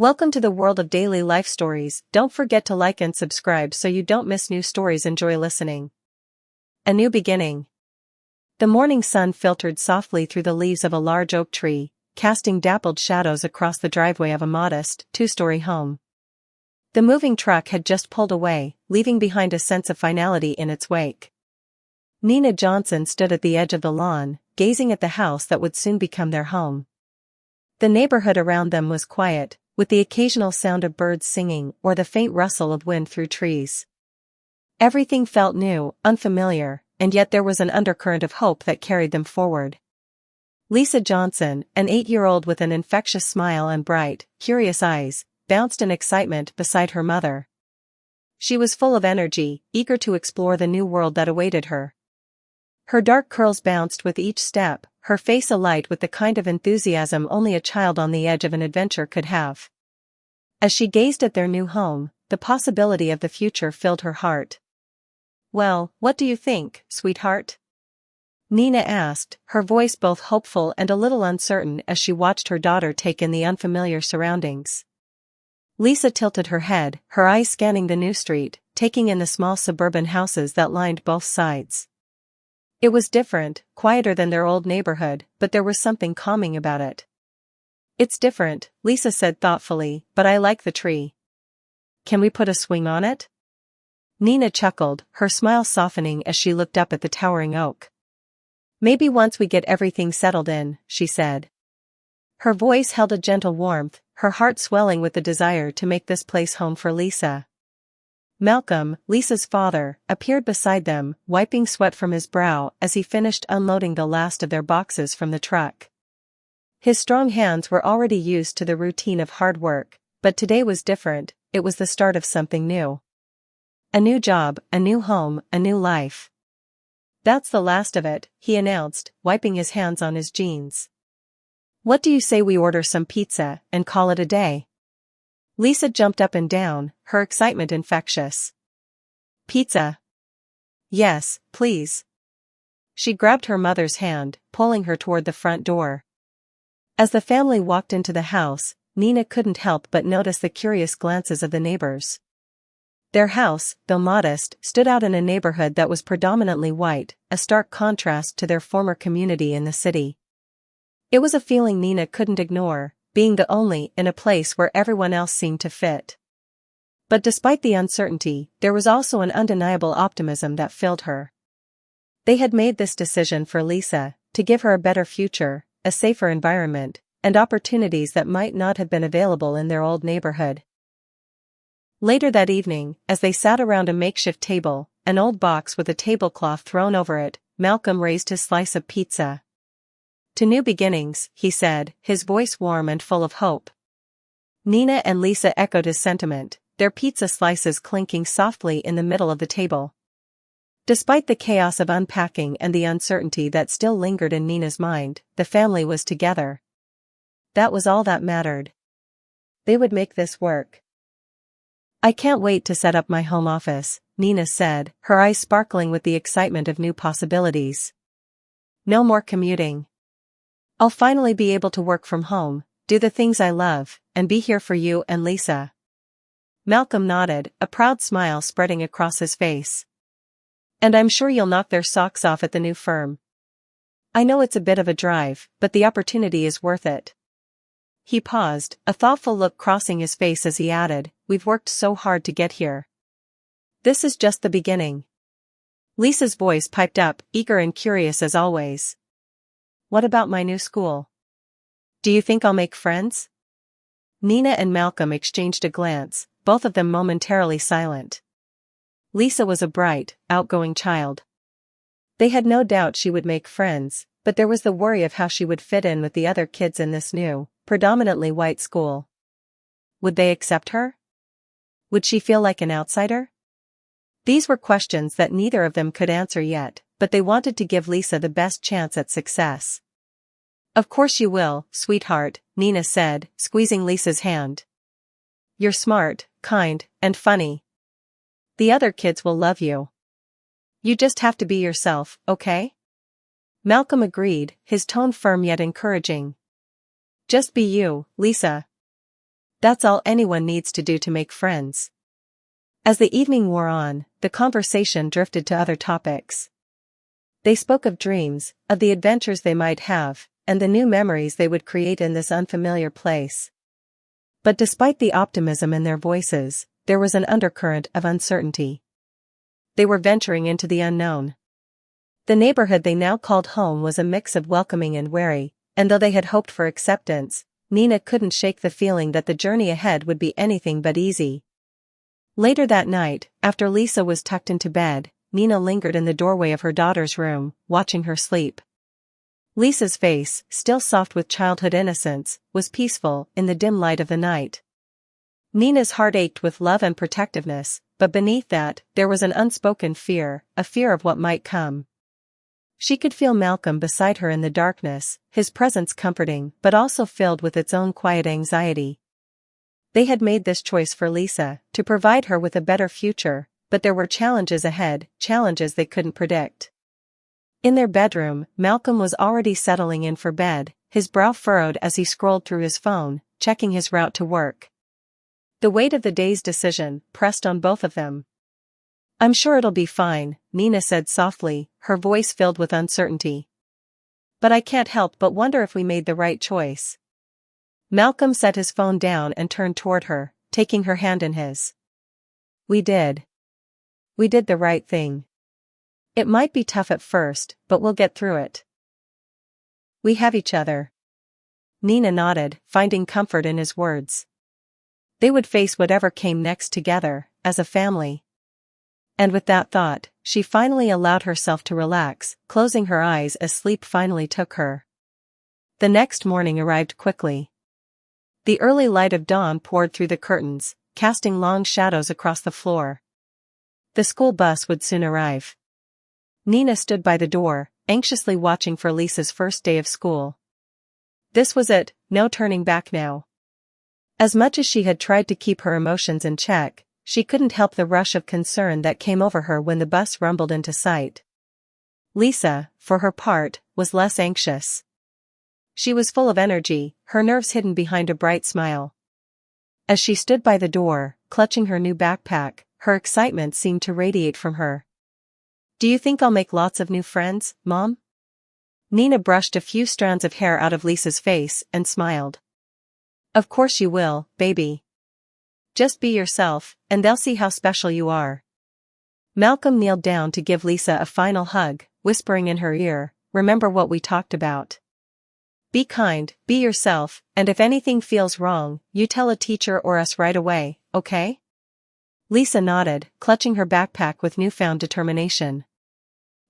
Welcome to the world of daily life stories. Don't forget to like and subscribe so you don't miss new stories. Enjoy listening. A new beginning. The morning sun filtered softly through the leaves of a large oak tree, casting dappled shadows across the driveway of a modest, two-story home. The moving truck had just pulled away, leaving behind a sense of finality in its wake. Nina Johnson stood at the edge of the lawn, gazing at the house that would soon become their home. The neighborhood around them was quiet, with the occasional sound of birds singing or the faint rustle of wind through trees. Everything felt new, unfamiliar, and yet there was an undercurrent of hope that carried them forward. Lisa Johnson, an 8-year-old with an infectious smile and bright, curious eyes, bounced in excitement beside her mother. She was full of energy, eager to explore the new world that awaited her. Her dark curls bounced with each step, her face alight with the kind of enthusiasm only a child on the edge of an adventure could have. As she gazed at their new home, the possibility of the future filled her heart. "Well, what do you think, sweetheart?" Nina asked, her voice both hopeful and a little uncertain as she watched her daughter take in the unfamiliar surroundings. Lisa tilted her head, her eyes scanning the new street, taking in the small suburban houses that lined both sides. It was different, quieter than their old neighborhood, but there was something calming about it. "It's different," Lisa said thoughtfully, "but I like the tree. Can we put a swing on it?" Nina chuckled, her smile softening as she looked up at the towering oak. "Maybe once we get everything settled in," she said. Her voice held a gentle warmth, her heart swelling with the desire to make this place home for Lisa. Malcolm, Lisa's father, appeared beside them, wiping sweat from his brow as he finished unloading the last of their boxes from the truck. His strong hands were already used to the routine of hard work, but today was different. It was the start of something new. A new job, a new home, a new life. "That's the last of it," he announced, wiping his hands on his jeans. "What do you say we order some pizza and call it a day?" Lisa jumped up and down, her excitement infectious. "Pizza? Yes, please." She grabbed her mother's hand, pulling her toward the front door. As the family walked into the house, Nina couldn't help but notice the curious glances of the neighbors. Their house, though modest, stood out in a neighborhood that was predominantly white, a stark contrast to their former community in the city. It was a feeling Nina couldn't ignore, being the only in a place where everyone else seemed to fit. But despite the uncertainty, there was also an undeniable optimism that filled her. They had made this decision for Lisa, to give her a better future, a safer environment, and opportunities that might not have been available in their old neighborhood. Later that evening, as they sat around a makeshift table, an old box with a tablecloth thrown over it, Malcolm raised his slice of pizza. "To new beginnings," he said, his voice warm and full of hope. Nina and Lisa echoed his sentiment, their pizza slices clinking softly in the middle of the table. Despite the chaos of unpacking and the uncertainty that still lingered in Nina's mind, the family was together. That was all that mattered. They would make this work. "I can't wait to set up my home office," Nina said, her eyes sparkling with the excitement of new possibilities. "No more commuting. I'll finally be able to work from home, do the things I love, and be here for you and Lisa." Malcolm nodded, a proud smile spreading across his face. "And I'm sure you'll knock their socks off at the new firm. I know it's a bit of a drive, but the opportunity is worth it." He paused, a thoughtful look crossing his face as he added, "We've worked so hard to get here. This is just the beginning." Lisa's voice piped up, eager and curious as always. "What about my new school? Do you think I'll make friends?" Nina and Malcolm exchanged a glance, both of them momentarily silent. Lisa was a bright, outgoing child. They had no doubt she would make friends, but there was the worry of how she would fit in with the other kids in this new, predominantly white school. Would they accept her? Would she feel like an outsider? These were questions that neither of them could answer yet, but they wanted to give Lisa the best chance at success. "Of course you will, sweetheart," Nina said, squeezing Lisa's hand. "You're smart, kind, and funny. The other kids will love you. You just have to be yourself, okay?" Malcolm agreed, his tone firm yet encouraging. "Just be you, Lisa." That's all anyone needs to do to make friends. As the evening wore on, the conversation drifted to other topics. They spoke of dreams, of the adventures they might have, and the new memories they would create in this unfamiliar place. But despite the optimism in their voices, there was an undercurrent of uncertainty. They were venturing into the unknown. The neighborhood they now called home was a mix of welcoming and wary, and though they had hoped for acceptance, Nina couldn't shake the feeling that the journey ahead would be anything but easy. Later that night, after Lisa was tucked into bed, Nina lingered in the doorway of her daughter's room, watching her sleep. Lisa's face, still soft with childhood innocence, was peaceful in the dim light of the night. Nina's heart ached with love and protectiveness, but beneath that, there was an unspoken fear, a fear of what might come. She could feel Malcolm beside her in the darkness, his presence comforting but also filled with its own quiet anxiety. They had made this choice for Lisa, to provide her with a better future, but there were challenges ahead, challenges they couldn't predict. In their bedroom, Malcolm was already settling in for bed, his brow furrowed as he scrolled through his phone, checking his route to work. The weight of the day's decision pressed on both of them. "I'm sure it'll be fine," Nina said softly, her voice filled with uncertainty. "But I can't help but wonder if we made the right choice." Malcolm set his phone down and turned toward her, taking her hand in his. "We did. We did the right thing. It might be tough at first, but we'll get through it. We have each other." Nina nodded, finding comfort in his words. They would face whatever came next together, as a family. And with that thought, she finally allowed herself to relax, closing her eyes as sleep finally took her. The next morning arrived quickly. The early light of dawn poured through the curtains, casting long shadows across the floor. The school bus would soon arrive. Nina stood by the door, anxiously watching for Lisa's first day of school. This was it, no turning back now. As much as she had tried to keep her emotions in check, she couldn't help the rush of concern that came over her when the bus rumbled into sight. Lisa, for her part, was less anxious. She was full of energy, her nerves hidden behind a bright smile. As she stood by the door, clutching her new backpack, her excitement seemed to radiate from her. "Do you think I'll make lots of new friends, Mom?" Nina brushed a few strands of hair out of Lisa's face and smiled. "Of course you will, baby. Just be yourself, and they'll see how special you are." Malcolm kneeled down to give Lisa a final hug, whispering in her ear, "Remember what we talked about. Be kind, be yourself, and if anything feels wrong, you tell a teacher or us right away, okay?" Lisa nodded, clutching her backpack with newfound determination.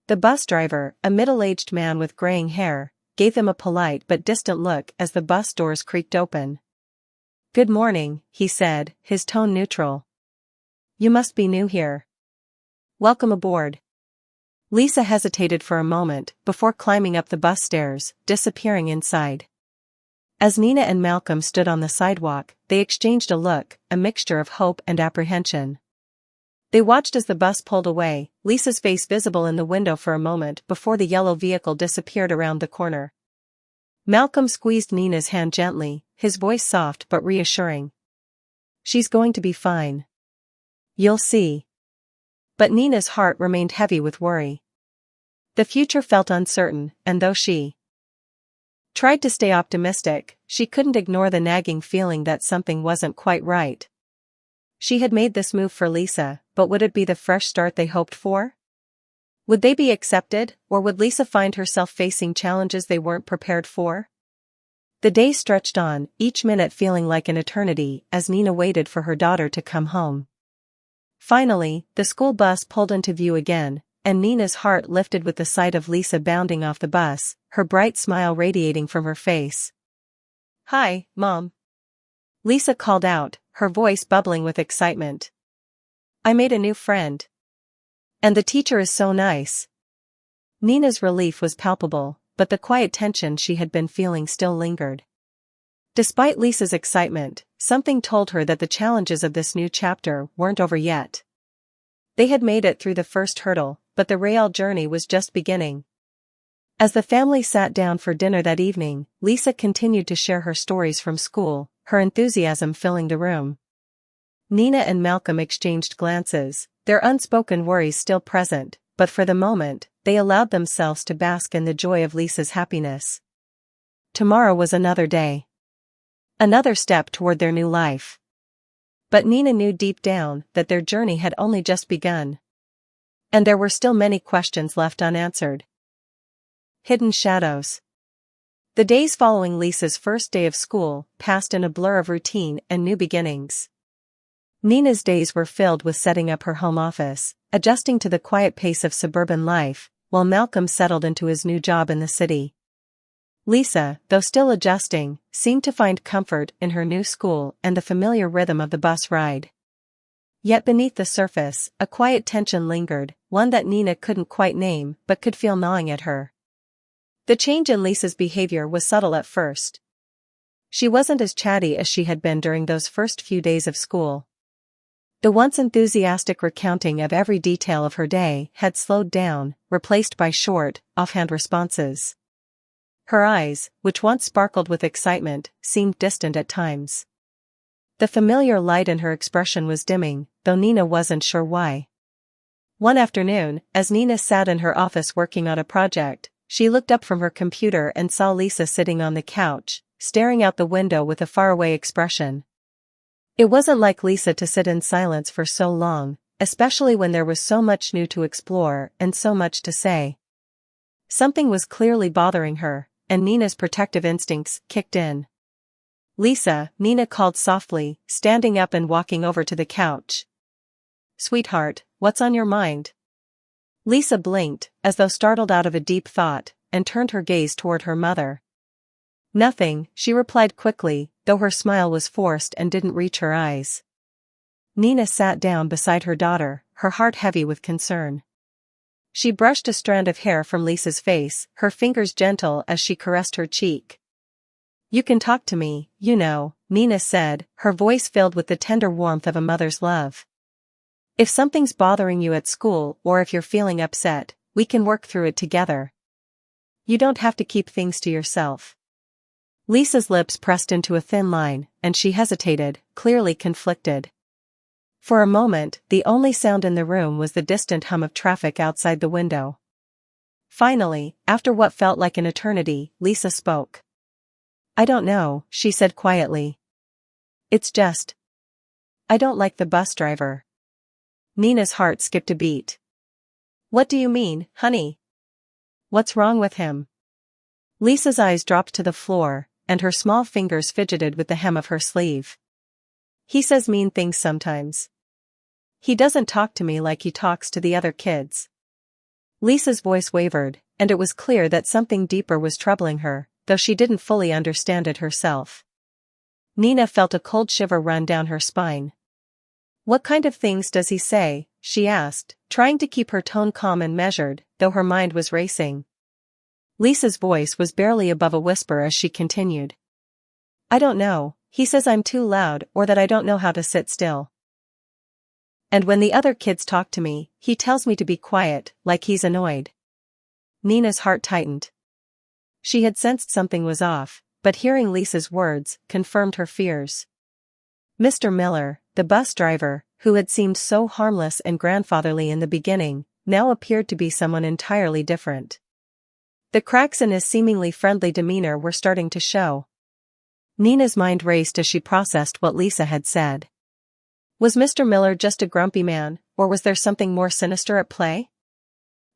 The bus driver, a middle-aged man with graying hair, gave them a polite but distant look as the bus doors creaked open. "Good morning," he said, his tone neutral. "You must be new here. Welcome aboard." Lisa hesitated for a moment before climbing up the bus stairs, disappearing inside. As Nina and Malcolm stood on the sidewalk, they exchanged a look, a mixture of hope and apprehension. They watched as the bus pulled away, Lisa's face visible in the window for a moment before the yellow vehicle disappeared around the corner. Malcolm squeezed Nina's hand gently, his voice soft but reassuring. "She's going to be fine. You'll see." But Nina's heart remained heavy with worry. The future felt uncertain, and though she tried to stay optimistic, she couldn't ignore the nagging feeling that something wasn't quite right. She had made this move for Lisa, but would it be the fresh start they hoped for? Would they be accepted, or would Lisa find herself facing challenges they weren't prepared for? The day stretched on, each minute feeling like an eternity as Nina waited for her daughter to come home. Finally, the school bus pulled into view again, and Nina's heart lifted with the sight of Lisa bounding off the bus, her bright smile radiating from her face. "Hi, Mom." Lisa called out, her voice bubbling with excitement. "I made a new friend. And the teacher is so nice." Nina's relief was palpable, but the quiet tension she had been feeling still lingered. Despite Lisa's excitement, something told her that the challenges of this new chapter weren't over yet. They had made it through the first hurdle, but the real journey was just beginning. As the family sat down for dinner that evening, Lisa continued to share her stories from school, her enthusiasm filling the room. Nina and Malcolm exchanged glances, their unspoken worries still present, but for the moment, they allowed themselves to bask in the joy of Lisa's happiness. Tomorrow was another day. Another step toward their new life. But Nina knew deep down that their journey had only just begun. And there were still many questions left unanswered. Hidden shadows. The days following Lisa's first day of school passed in a blur of routine and new beginnings. Nina's days were filled with setting up her home office, adjusting to the quiet pace of suburban life, while Malcolm settled into his new job in the city. Lisa, though still adjusting, seemed to find comfort in her new school and the familiar rhythm of the bus ride. Yet beneath the surface, a quiet tension lingered, one that Nina couldn't quite name but could feel gnawing at her. The change in Lisa's behavior was subtle at first. She wasn't as chatty as she had been during those first few days of school. The once enthusiastic recounting of every detail of her day had slowed down, replaced by short, offhand responses. Her eyes, which once sparkled with excitement, seemed distant at times. The familiar light in her expression was dimming, though Nina wasn't sure why. One afternoon, as Nina sat in her office working on a project, she looked up from her computer and saw Lisa sitting on the couch, staring out the window with a faraway expression. It wasn't like Lisa to sit in silence for so long, especially when there was so much new to explore and so much to say. Something was clearly bothering her, and Nina's protective instincts kicked in. "Lisa," Nina called softly, standing up and walking over to the couch. "Sweetheart, what's on your mind?" Lisa blinked, as though startled out of a deep thought, and turned her gaze toward her mother. "Nothing," she replied quickly, though her smile was forced and didn't reach her eyes. Nina sat down beside her daughter, her heart heavy with concern. She brushed a strand of hair from Lisa's face, her fingers gentle as she caressed her cheek. "You can talk to me, you know," Nina said, her voice filled with the tender warmth of a mother's love. "If something's bothering you at school or if you're feeling upset, we can work through it together. You don't have to keep things to yourself." Lisa's lips pressed into a thin line, and she hesitated, clearly conflicted. For a moment, the only sound in the room was the distant hum of traffic outside the window. Finally, after what felt like an eternity, Lisa spoke. "I don't know," she said quietly. "It's just, I don't like the bus driver." Nina's heart skipped a beat. "What do you mean, honey? What's wrong with him?" Lisa's eyes dropped to the floor, and her small fingers fidgeted with the hem of her sleeve. "He says mean things sometimes. He doesn't talk to me like he talks to the other kids." Lisa's voice wavered, and it was clear that something deeper was troubling her, though she didn't fully understand it herself. Nina felt a cold shiver run down her spine. "What kind of things does he say?" she asked, trying to keep her tone calm and measured, though her mind was racing. Lisa's voice was barely above a whisper as she continued. "I don't know. He says I'm too loud or that I don't know how to sit still. And when the other kids talk to me, he tells me to be quiet, like he's annoyed." Nina's heart tightened. She had sensed something was off, but hearing Lisa's words confirmed her fears. Mr. Miller, the bus driver, who had seemed so harmless and grandfatherly in the beginning, now appeared to be someone entirely different. The cracks in his seemingly friendly demeanor were starting to show. Nina's mind raced as she processed what Lisa had said. Was Mr. Miller just a grumpy man, or was there something more sinister at play?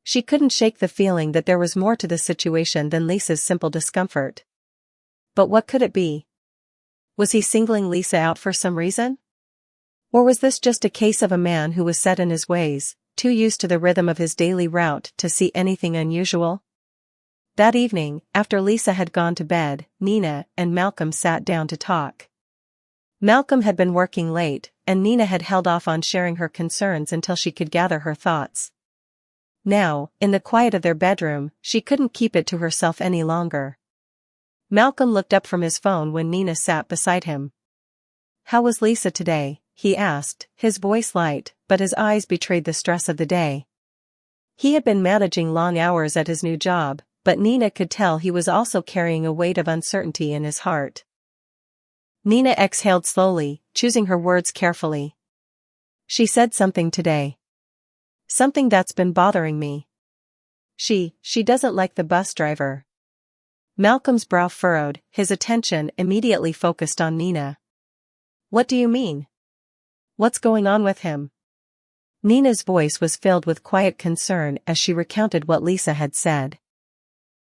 She couldn't shake the feeling that there was more to the situation than Lisa's simple discomfort. But what could it be? Was he singling Lisa out for some reason? Or was this just a case of a man who was set in his ways, too used to the rhythm of his daily route to see anything unusual? That evening, after Lisa had gone to bed, Nina and Malcolm sat down to talk. Malcolm had been working late, and Nina had held off on sharing her concerns until she could gather her thoughts. Now, in the quiet of their bedroom, she couldn't keep it to herself any longer. Malcolm looked up from his phone when Nina sat beside him. "How was Lisa today?" he asked, his voice light, but his eyes betrayed the stress of the day. He had been managing long hours at his new job, but Nina could tell he was also carrying a weight of uncertainty in his heart. Nina exhaled slowly, choosing her words carefully. She said something today. Something that's been bothering me. She doesn't like the bus driver. Malcolm's brow furrowed, his attention immediately focused on Nina. What do you mean? What's going on with him? Nina's voice was filled with quiet concern as she recounted what Lisa had said.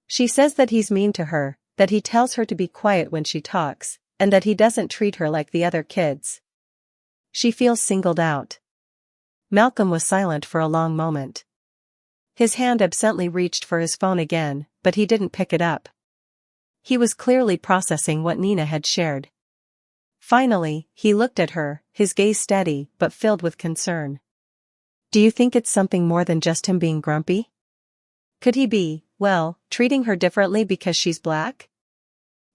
She says that he's mean to her, that he tells her to be quiet when she talks, and that he doesn't treat her like the other kids. She feels singled out. Malcolm was silent for a long moment. His hand absently reached for his phone again, but he didn't pick it up. He was clearly processing what Nina had shared. Finally, he looked at her, his gaze steady but filled with concern. Do you think it's something more than just him being grumpy? Could he be, well, treating her differently because she's black?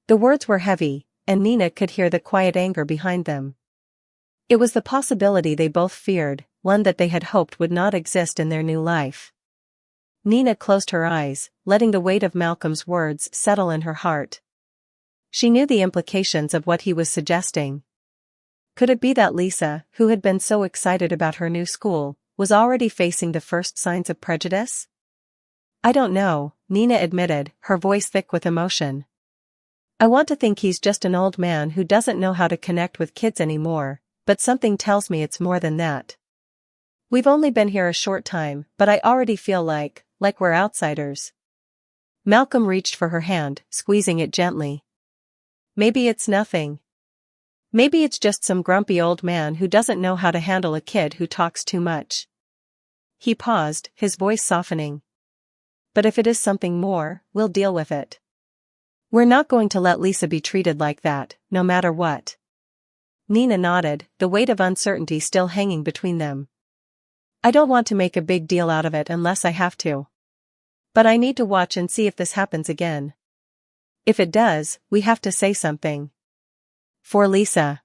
The words were heavy, and Nina could hear the quiet anger behind them. It was the possibility they both feared, one that they had hoped would not exist in their new life. Nina closed her eyes, letting the weight of Malcolm's words settle in her heart. She knew the implications of what he was suggesting. Could it be that Lisa, who had been so excited about her new school, was already facing the first signs of prejudice? I don't know, Nina admitted, her voice thick with emotion. I want to think he's just an old man who doesn't know how to connect with kids anymore, but something tells me it's more than that. We've only been here a short time, but I already feel like we're outsiders. Malcolm reached for her hand, squeezing it gently. Maybe it's nothing. Maybe it's just some grumpy old man who doesn't know how to handle a kid who talks too much. He paused, his voice softening. But if it is something more, we'll deal with it. We're not going to let Lisa be treated like that, no matter what. Nina nodded, the weight of uncertainty still hanging between them. I don't want to make a big deal out of it unless I have to. But I need to watch and see if this happens again. If it does, we have to say something. For Lisa.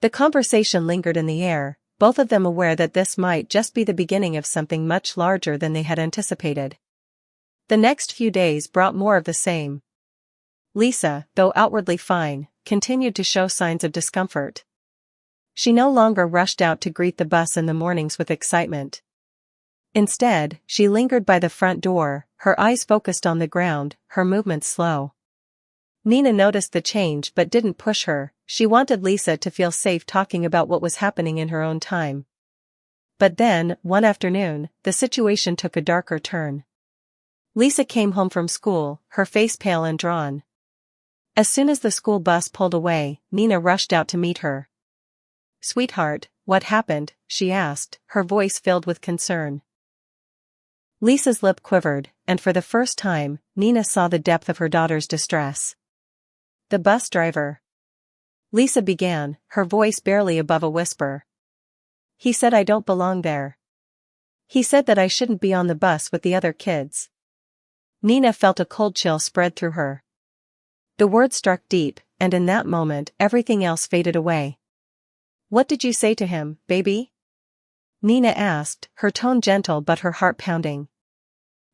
The conversation lingered in the air, both of them aware that this might just be the beginning of something much larger than they had anticipated. The next few days brought more of the same. Lisa, though outwardly fine, continued to show signs of discomfort. She no longer rushed out to greet the bus in the mornings with excitement. Instead, she lingered by the front door, her eyes focused on the ground, her movements slow. Nina noticed the change but didn't push her. She wanted Lisa to feel safe talking about what was happening in her own time. But then, one afternoon, the situation took a darker turn. Lisa came home from school, her face pale and drawn. As soon as the school bus pulled away, Nina rushed out to meet her. Sweetheart, what happened? She asked, her voice filled with concern. Lisa's lip quivered, and for the first time, Nina saw the depth of her daughter's distress. The bus driver. Lisa began, her voice barely above a whisper. He said I don't belong there. He said that I shouldn't be on the bus with the other kids. Nina felt a cold chill spread through her. The words struck deep, and in that moment everything else faded away. What did you say to him, baby? Nina asked, her tone gentle but her heart pounding.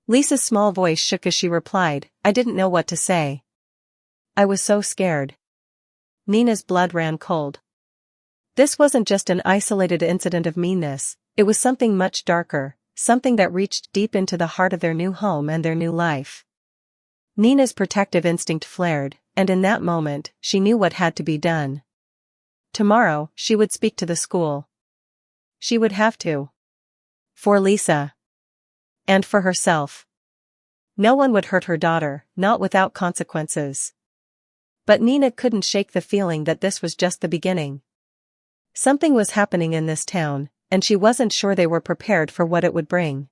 Lisa's small voice shook as she replied, I didn't know what to say. I was so scared. Nina's blood ran cold. This wasn't just an isolated incident of meanness, it was something much darker, something that reached deep into the heart of their new home and their new life. Nina's protective instinct flared, and in that moment, she knew what had to be done. Tomorrow, she would speak to the school. She would have to. For Lisa. And for herself. No one would hurt her daughter, not without consequences. But Nina couldn't shake the feeling that this was just the beginning. Something was happening in this town, and she wasn't sure they were prepared for what it would bring.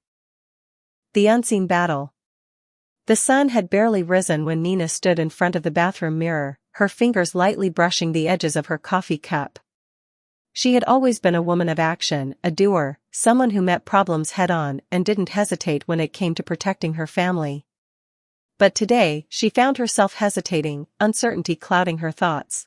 The unseen battle. The sun had barely risen when Nina stood in front of the bathroom mirror, her fingers lightly brushing the edges of her coffee cup. She had always been a woman of action, a doer, someone who met problems head-on and didn't hesitate when it came to protecting her family. But today, she found herself hesitating, uncertainty clouding her thoughts.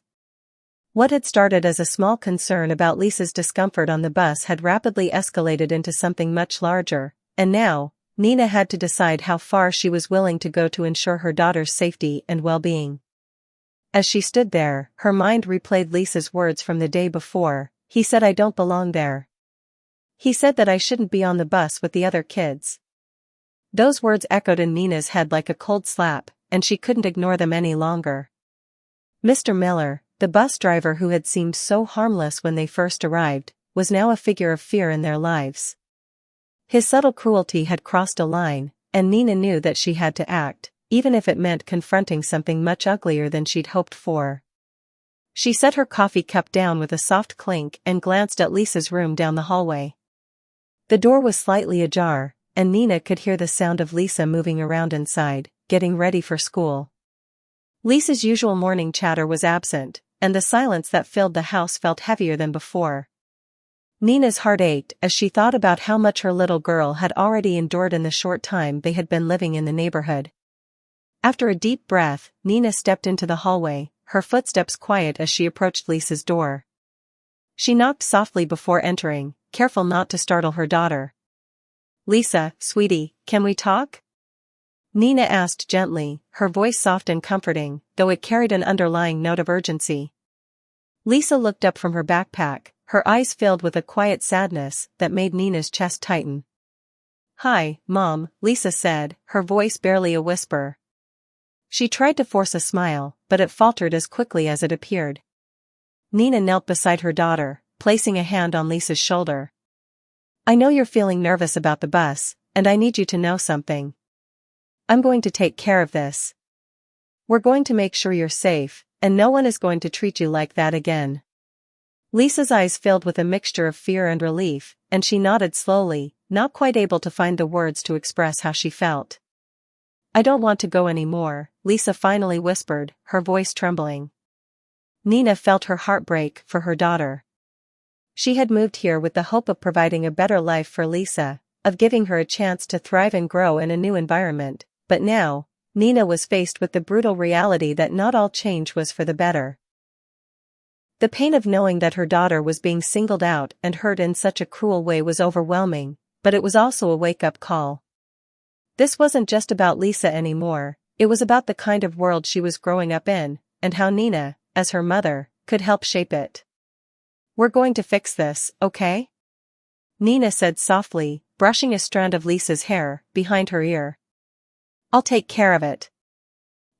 What had started as a small concern about Lisa's discomfort on the bus had rapidly escalated into something much larger, and now, Nina had to decide how far she was willing to go to ensure her daughter's safety and well-being. As she stood there, her mind replayed Lisa's words from the day before. He said I don't belong there. He said that I shouldn't be on the bus with the other kids. Those words echoed in Nina's head like a cold slap, and she couldn't ignore them any longer. Mr. Miller, the bus driver who had seemed so harmless when they first arrived, was now a figure of fear in their lives. His subtle cruelty had crossed a line, and Nina knew that she had to act, even if it meant confronting something much uglier than she'd hoped for. She set her coffee cup down with a soft clink and glanced at Lisa's room down the hallway. The door was slightly ajar, and Nina could hear the sound of Lisa moving around inside, getting ready for school. Lisa's usual morning chatter was absent, and the silence that filled the house felt heavier than before. Nina's heart ached as she thought about how much her little girl had already endured in the short time they had been living in the neighborhood. After a deep breath, Nina stepped into the hallway, her footsteps quiet as she approached Lisa's door. She knocked softly before entering, careful not to startle her daughter. "Lisa, sweetie, can we talk?" Nina asked gently, her voice soft and comforting, though it carried an underlying note of urgency. Lisa looked up from her backpack, her eyes filled with a quiet sadness that made Nina's chest tighten. "Hi, Mom," Lisa said, her voice barely a whisper. She tried to force a smile, but it faltered as quickly as it appeared. Nina knelt beside her daughter, placing a hand on Lisa's shoulder. "I know you're feeling nervous about the bus, and I need you to know something. I'm going to take care of this. We're going to make sure you're safe, and no one is going to treat you like that again." Lisa's eyes filled with a mixture of fear and relief, and she nodded slowly, not quite able to find the words to express how she felt. "I don't want to go anymore," Lisa finally whispered, her voice trembling. Nina felt her heart break for her daughter. She had moved here with the hope of providing a better life for Lisa, of giving her a chance to thrive and grow in a new environment, but now, Nina was faced with the brutal reality that not all change was for the better. The pain of knowing that her daughter was being singled out and hurt in such a cruel way was overwhelming, but it was also a wake-up call. This wasn't just about Lisa anymore, it was about the kind of world she was growing up in, and how Nina, as her mother, could help shape it. "We're going to fix this, okay?" Nina said softly, brushing a strand of Lisa's hair behind her ear. "I'll take care of it.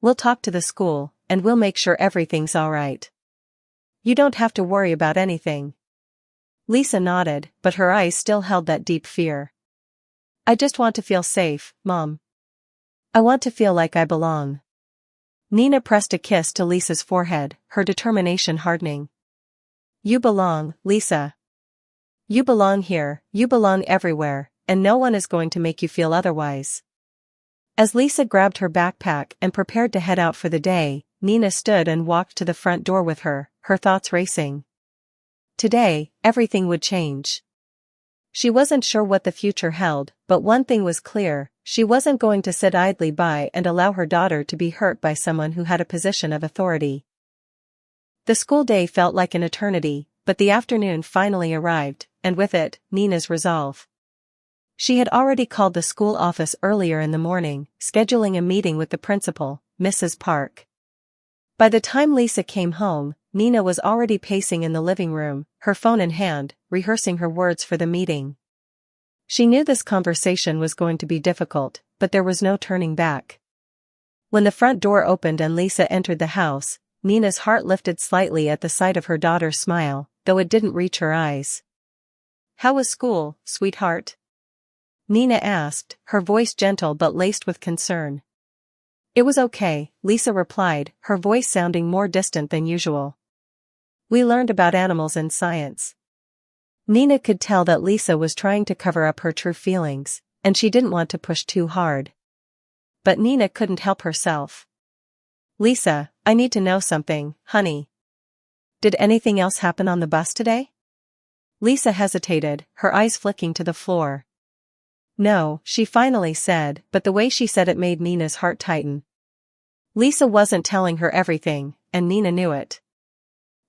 We'll talk to the school, and we'll make sure everything's all right. You don't have to worry about anything." Lisa nodded, but her eyes still held that deep fear. "I just want to feel safe, Mom. I want to feel like I belong." Nina pressed a kiss to Lisa's forehead, her determination hardening. "You belong, Lisa. You belong here, you belong everywhere, and no one is going to make you feel otherwise." As Lisa grabbed her backpack and prepared to head out for the day, Nina stood and walked to the front door with her, her thoughts racing. Today, everything would change. She wasn't sure what the future held, but one thing was clear, she wasn't going to sit idly by and allow her daughter to be hurt by someone who had a position of authority. The school day felt like an eternity, but the afternoon finally arrived, and with it, Nina's resolve. She had already called the school office earlier in the morning, scheduling a meeting with the principal, Mrs. Park. By the time Lisa came home, Nina was already pacing in the living room, her phone in hand, rehearsing her words for the meeting. She knew this conversation was going to be difficult, but there was no turning back. When the front door opened and Lisa entered the house, Nina's heart lifted slightly at the sight of her daughter's smile, though it didn't reach her eyes. "How was school, sweetheart?" Nina asked, her voice gentle but laced with concern. "It was okay," Lisa replied, her voice sounding more distant than usual. "We learned about animals and science." Nina could tell that Lisa was trying to cover up her true feelings, and she didn't want to push too hard. But Nina couldn't help herself. "Lisa, I need to know something, honey. Did anything else happen on the bus today?" Lisa hesitated, her eyes flicking to the floor. "No," she finally said, but the way she said it made Nina's heart tighten. Lisa wasn't telling her everything, and Nina knew it.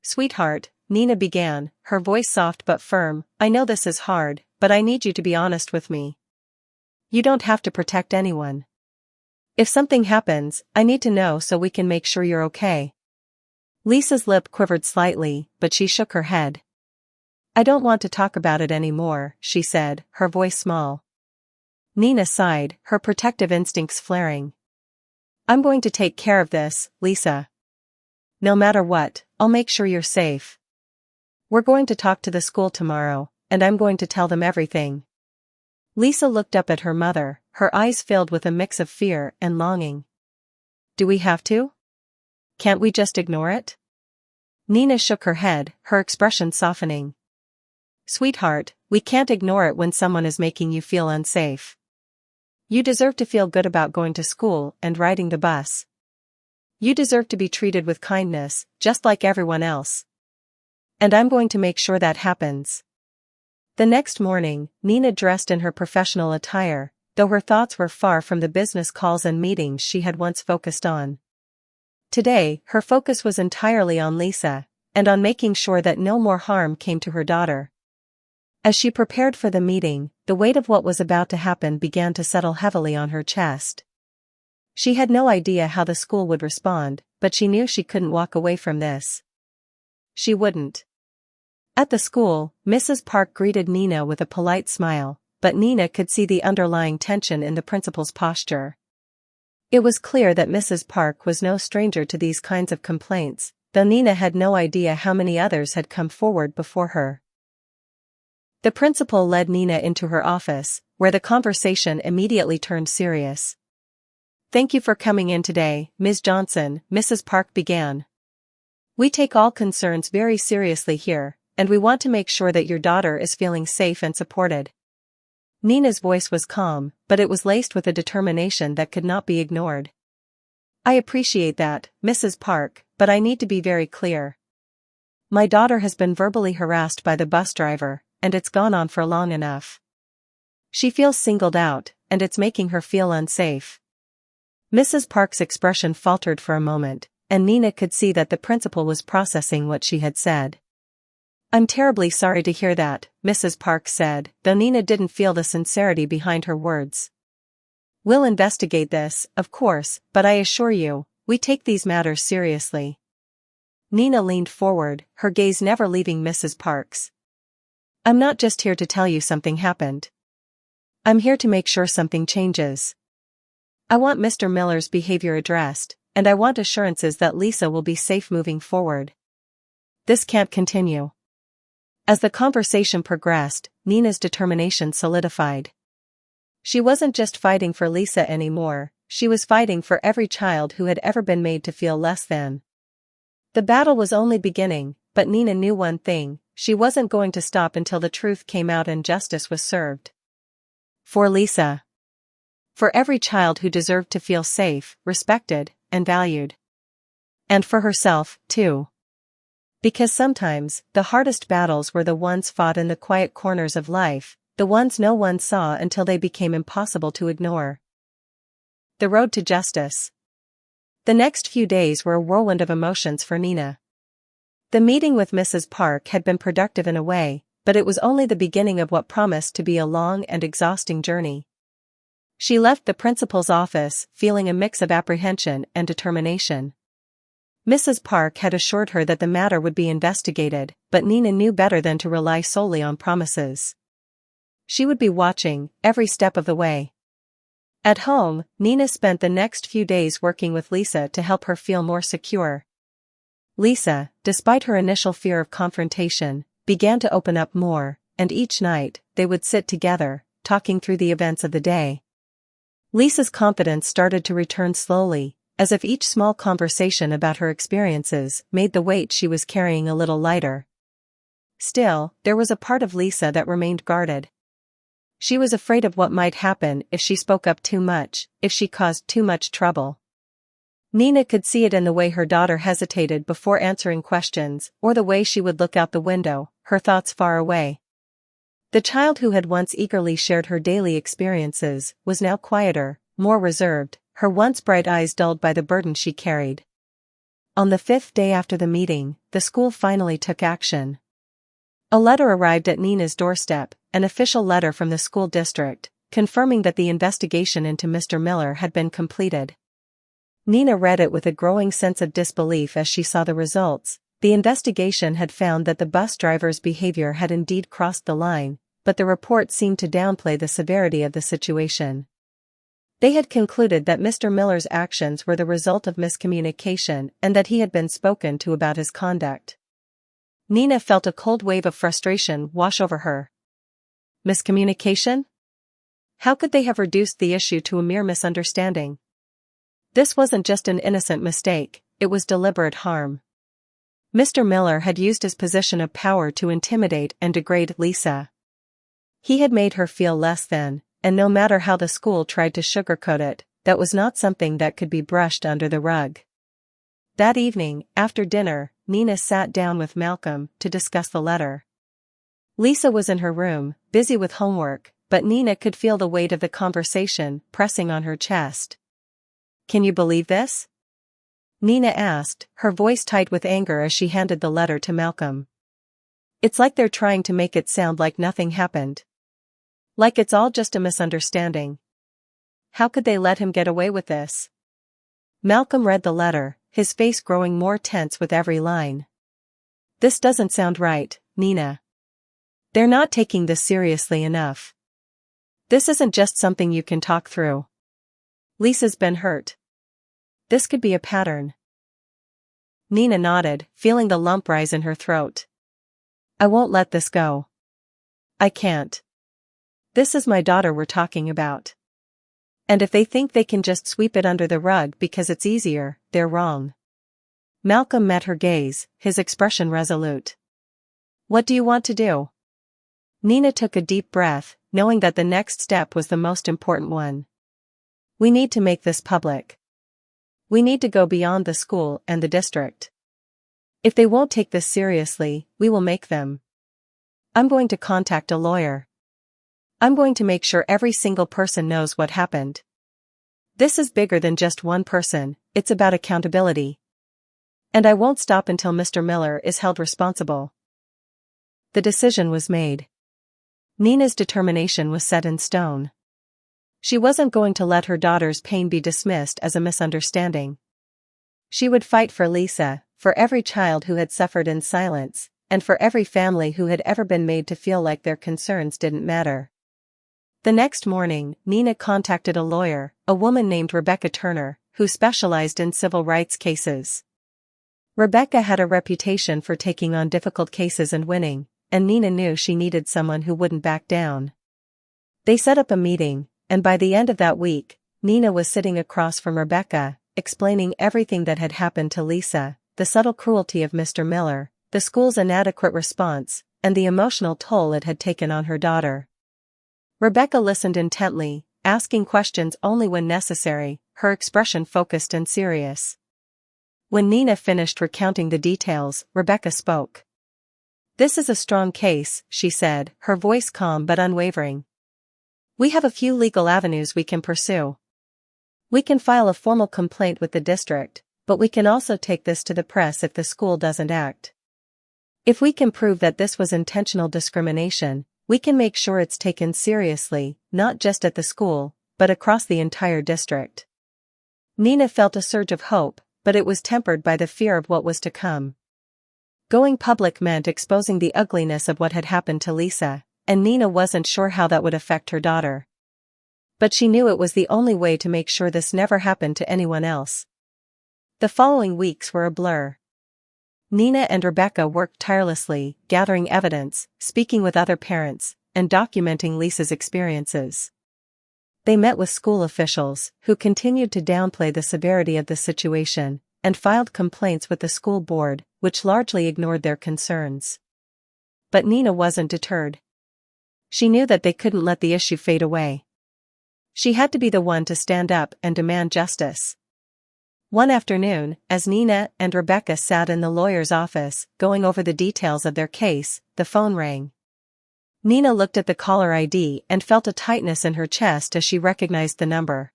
"Sweetheart," Nina began, her voice soft but firm, "I know this is hard, but I need you to be honest with me. You don't have to protect anyone. If something happens, I need to know so we can make sure you're okay." Lisa's lip quivered slightly, but she shook her head. I don't want to talk about it anymore, she said, her voice small. Nina sighed, her protective instincts flaring. I'm going to take care of this, Lisa. No matter what, I'll make sure you're safe. We're going to talk to the school tomorrow, and I'm going to tell them everything. Lisa looked up at her mother, her eyes filled with a mix of fear and longing. Do we have to? Can't we just ignore it? Nina shook her head, her expression softening. Sweetheart, we can't ignore it when someone is making you feel unsafe. You deserve to feel good about going to school and riding the bus. You deserve to be treated with kindness, just like everyone else. And I'm going to make sure that happens. The next morning, Nina dressed in her professional attire, though her thoughts were far from the business calls and meetings she had once focused on. Today, her focus was entirely on Lisa, and on making sure that no more harm came to her daughter. As she prepared for the meeting, the weight of what was about to happen began to settle heavily on her chest. She had no idea how the school would respond, but she knew she couldn't walk away from this. She wouldn't. At the school, Mrs. Park greeted Nina with a polite smile, but Nina could see the underlying tension in the principal's posture. It was clear that Mrs. Park was no stranger to these kinds of complaints, though Nina had no idea how many others had come forward before her. The principal led Nina into her office, where the conversation immediately turned serious. Thank you for coming in today, Ms. Johnson, Mrs. Park began. We take all concerns very seriously here, and we want to make sure that your daughter is feeling safe and supported. Nina's voice was calm, but it was laced with a determination that could not be ignored. I appreciate that, Mrs. Park, but I need to be very clear. My daughter has been verbally harassed by the bus driver, and it's gone on for long enough. She feels singled out, and it's making her feel unsafe. Mrs. Park's expression faltered for a moment, and Nina could see that the principal was processing what she had said. I'm terribly sorry to hear that, Mrs. Park said, though Nina didn't feel the sincerity behind her words. We'll investigate this, of course, but I assure you, we take these matters seriously. Nina leaned forward, her gaze never leaving Mrs. Park's. I'm not just here to tell you something happened. I'm here to make sure something changes. I want Mr. Miller's behavior addressed, and I want assurances that Lisa will be safe moving forward. This can't continue. As the conversation progressed, Nina's determination solidified. She wasn't just fighting for Lisa anymore, she was fighting for every child who had ever been made to feel less than. The battle was only beginning, but Nina knew one thing, she wasn't going to stop until the truth came out and justice was served. For Lisa. For every child who deserved to feel safe, respected, and valued. And for herself, too. Because sometimes, the hardest battles were the ones fought in the quiet corners of life, the ones no one saw until they became impossible to ignore. The road to justice. The next few days were a whirlwind of emotions for Nina. The meeting with Mrs. Park had been productive in a way, but it was only the beginning of what promised to be a long and exhausting journey. She left the principal's office, feeling a mix of apprehension and determination. Mrs. Park had assured her that the matter would be investigated, but Nina knew better than to rely solely on promises. She would be watching, every step of the way. At home, Nina spent the next few days working with Lisa to help her feel more secure. Lisa, despite her initial fear of confrontation, began to open up more, and each night, they would sit together, talking through the events of the day. Lisa's confidence started to return slowly, as if each small conversation about her experiences made the weight she was carrying a little lighter. Still, there was a part of Lisa that remained guarded. She was afraid of what might happen if she spoke up too much, if she caused too much trouble. Nina could see it in the way her daughter hesitated before answering questions, or the way she would look out the window, her thoughts far away. The child who had once eagerly shared her daily experiences was now quieter, more reserved, her once bright eyes dulled by the burden she carried. On the 5th day after the meeting, the school finally took action. A letter arrived at Nina's doorstep, an official letter from the school district, confirming that the investigation into Mr. Miller had been completed. Nina read it with a growing sense of disbelief as she saw the results. The investigation had found that the bus driver's behavior had indeed crossed the line, but the report seemed to downplay the severity of the situation. They had concluded that Mr. Miller's actions were the result of miscommunication and that he had been spoken to about his conduct. Nina felt a cold wave of frustration wash over her. Miscommunication? How could they have reduced the issue to a mere misunderstanding? This wasn't just an innocent mistake, it was deliberate harm. Mr. Miller had used his position of power to intimidate and degrade Lisa. He had made her feel less than, and no matter how the school tried to sugarcoat it, that was not something that could be brushed under the rug. That evening, after dinner, Nina sat down with Malcolm to discuss the letter. Lisa was in her room, busy with homework, but Nina could feel the weight of the conversation pressing on her chest. "Can you believe this?" Nina asked, her voice tight with anger as she handed the letter to Malcolm. "It's like they're trying to make it sound like nothing happened. Like it's all just a misunderstanding. How could they let him get away with this?" Malcolm read the letter, his face growing more tense with every line. "This doesn't sound right, Nina. They're not taking this seriously enough. This isn't just something you can talk through. Lisa's been hurt. This could be a pattern." Nina nodded, feeling the lump rise in her throat. "I won't let this go. I can't. This is my daughter we're talking about. And if they think they can just sweep it under the rug because it's easier, they're wrong." Malcolm met her gaze, his expression resolute. "What do you want to do?" Nina took a deep breath, knowing that the next step was the most important one. "We need to make this public. We need to go beyond the school and the district. If they won't take this seriously, we will make them. I'm going to contact a lawyer. I'm going to make sure every single person knows what happened. This is bigger than just one person, it's about accountability. And I won't stop until Mr. Miller is held responsible." The decision was made. Nina's determination was set in stone. She wasn't going to let her daughter's pain be dismissed as a misunderstanding. She would fight for Lisa, for every child who had suffered in silence, and for every family who had ever been made to feel like their concerns didn't matter. The next morning, Nina contacted a lawyer, a woman named Rebecca Turner, who specialized in civil rights cases. Rebecca had a reputation for taking on difficult cases and winning, and Nina knew she needed someone who wouldn't back down. They set up a meeting, and by the end of that week, Nina was sitting across from Rebecca, explaining everything that had happened to Lisa, the subtle cruelty of Mr. Miller, the school's inadequate response, and the emotional toll it had taken on her daughter. Rebecca listened intently, asking questions only when necessary, her expression focused and serious. When Nina finished recounting the details, Rebecca spoke. "This is a strong case," she said, her voice calm but unwavering. "We have a few legal avenues we can pursue. We can file a formal complaint with the district, but we can also take this to the press if the school doesn't act. If we can prove that this was intentional discrimination, we can make sure it's taken seriously, not just at the school, but across the entire district." Nina felt a surge of hope, but it was tempered by the fear of what was to come. Going public meant exposing the ugliness of what had happened to Lisa, and Nina wasn't sure how that would affect her daughter. But she knew it was the only way to make sure this never happened to anyone else. The following weeks were a blur. Nina and Rebecca worked tirelessly, gathering evidence, speaking with other parents, and documenting Lisa's experiences. They met with school officials, who continued to downplay the severity of the situation, and filed complaints with the school board, which largely ignored their concerns. But Nina wasn't deterred. She knew that they couldn't let the issue fade away. She had to be the one to stand up and demand justice. One afternoon, as Nina and Rebecca sat in the lawyer's office, going over the details of their case, the phone rang. Nina looked at the caller ID and felt a tightness in her chest as she recognized the number.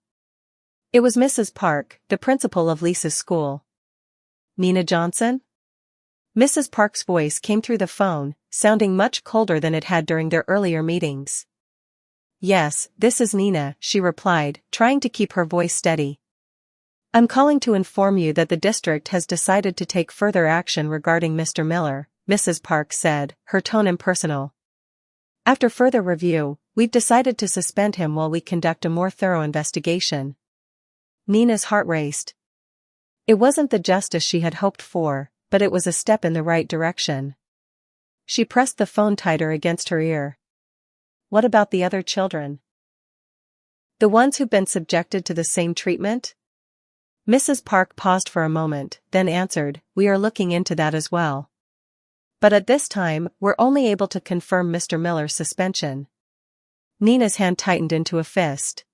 It was Mrs. Park, the principal of Lisa's school. "Nina Johnson?" Mrs. Park's voice came through the phone, sounding much colder than it had during their earlier meetings. "Yes, this is Nina," she replied, trying to keep her voice steady. I'm calling to inform you that the district has decided to take further action regarding Mr. Miller, Mrs. Park said, her tone impersonal. After further review, we've decided to suspend him while we conduct a more thorough investigation. Nina's heart raced. It wasn't the justice she had hoped for, but it was a step in the right direction. She pressed the phone tighter against her ear. What about the other children? The ones who've been subjected to the same treatment? Mrs. Park paused for a moment, then answered, we are looking into that as well. But at this time, we're only able to confirm Mr. Miller's suspension. Nina's hand tightened into a fist.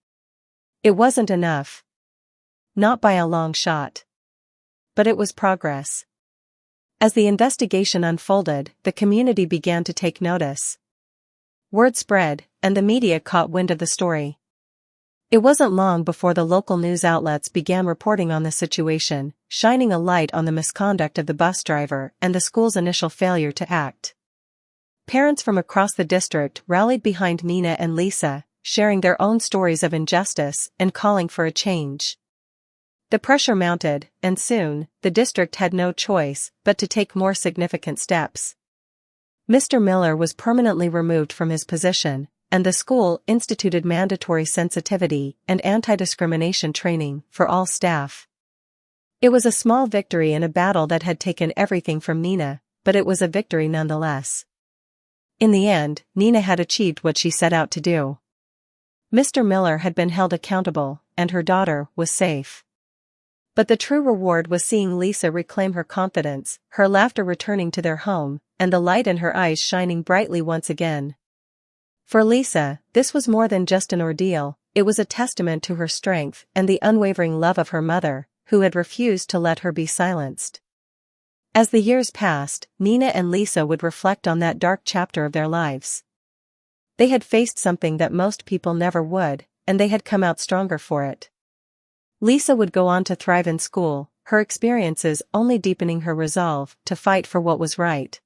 It wasn't enough. Not by a long shot. But it was progress. As the investigation unfolded, the community began to take notice. Word spread, and the media caught wind of the story. It wasn't long before the local news outlets began reporting on the situation, shining a light on the misconduct of the bus driver and the school's initial failure to act. Parents from across the district rallied behind Nina and Lisa, sharing their own stories of injustice and calling for a change. The pressure mounted, and soon, the district had no choice but to take more significant steps. Mr. Miller was permanently removed from his position, and the school instituted mandatory sensitivity and anti-discrimination training for all staff. It was a small victory in a battle that had taken everything from Nina, but it was a victory nonetheless. In the end, Nina had achieved what she set out to do. Mr. Miller had been held accountable, and her daughter was safe. But the true reward was seeing Lisa reclaim her confidence, her laughter returning to their home, and the light in her eyes shining brightly once again. For Lisa, this was more than just an ordeal, it was a testament to her strength and the unwavering love of her mother, who had refused to let her be silenced. As the years passed, Nina and Lisa would reflect on that dark chapter of their lives. They had faced something that most people never would, and they had come out stronger for it. Lisa would go on to thrive in school, her experiences only deepening her resolve to fight for what was right.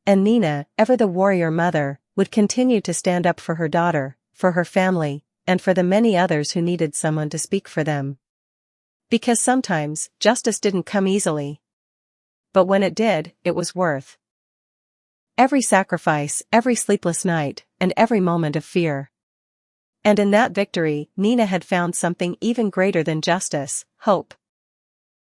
And Nina, ever the warrior mother, would continue to stand up for her daughter, for her family, and for the many others who needed someone to speak for them. Because sometimes, justice didn't come easily. But when it did, it was worth every sacrifice, every sleepless night, and every moment of fear. And in that victory, Nina had found something even greater than justice, hope.